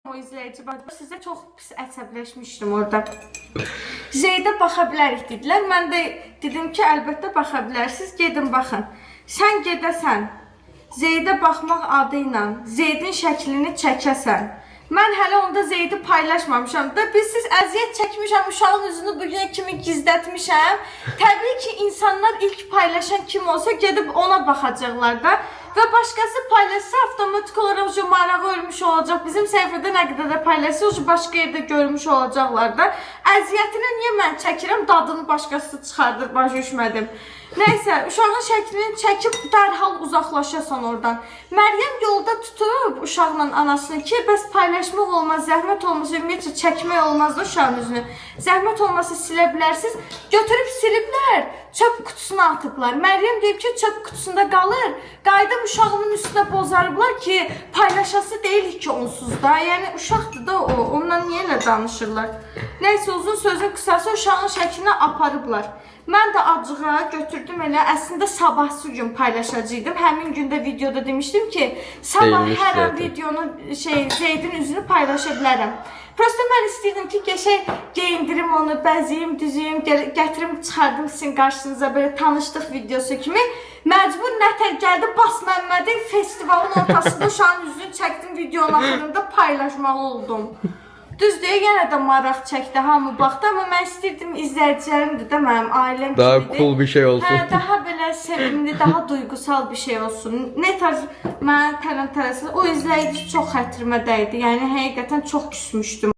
O izləyici bax, sizə çox pis əsəbləşmişdim orada. Zeydə baxa bilərik dedilər. Mən də dedim ki, əlbəttə baxa bilərsiniz, gedin baxın. Sən gedəsən, Zeydə baxmaq adı ilə Zeydin şəklini çəkəsən. Mən hələ onda Zeydi paylaşmamışam da, siz əziyyət çəkmişəm, uşağın üzünü bugünə kimi gizlətmişəm. Təbii ki, insanlar ilk paylaşan kim olsa gedib ona baxacaqlar da. Və başqası paylaşsa avtomatik olaraq marağı ölmüş olacaq. Bizim səhifədə nə qədər də paylaşsa başqa yerdə görmüş olacaqlar da. Əziyyətini niyə mən çəkirəm, dadını başqası çıxardır, baş düşmədim. Nəysə, uşağın şəklini çəkib dərhal uzaqlaşasan oradan. Məryəm yolda tutub uşaqla anasını ki, bəs paylaşmaq olmaz, zəhmət olmaz, ümumiyyətlə çəkmək olmaz da uşağın üzünü. Zəhmət olmasa silə bilərsiniz. Götürüb siliblər, çöp kutusuna atıblar. Məryəm deyib ki, çöp kutusunda qalır. Qayıdıb uşağımın üstünə bozarıblar ki, paylaşası deyilik ki, onsuz da. Yəni, uşaqdır da o, onunla niyə elə danışırlar? Nəysə, uzun sözün qısası uşağın şəklinə aparıblar. Mən də acığa götürdüm elə, əslində sabahsı gün paylaşacaqdım. Həmin gündə videoda demişdim ki, sabah hər an videonu, Zeydin üzünü paylaşa bilərəm. Prosta mən istəyirdim ki, geçək geyindirim onu, bəziyim, düzüyüm, gətirim, çıxardım sizin qarşınıza böyle tanışdıq videosu kimi. Məcbur nətər gəldi, Bas Məmmədin festivalın ortasında uşağın üzünü çəkdim, videonun axırında paylaşmalı oldum. Düzdür, yenə də maraq çəkdi, hamı baxdı, amma mən istəyirdim izləyicilərimdir də mənim ailəm kimidir. Daha cool bir şey olsun. Hə, daha belə sevimli, daha duygusal bir şey olsun. Ne tarz mənə tələm-tələsiz, o izləyici çox xətrimə dəydi, yəni həqiqətən çox küsmüşdüm.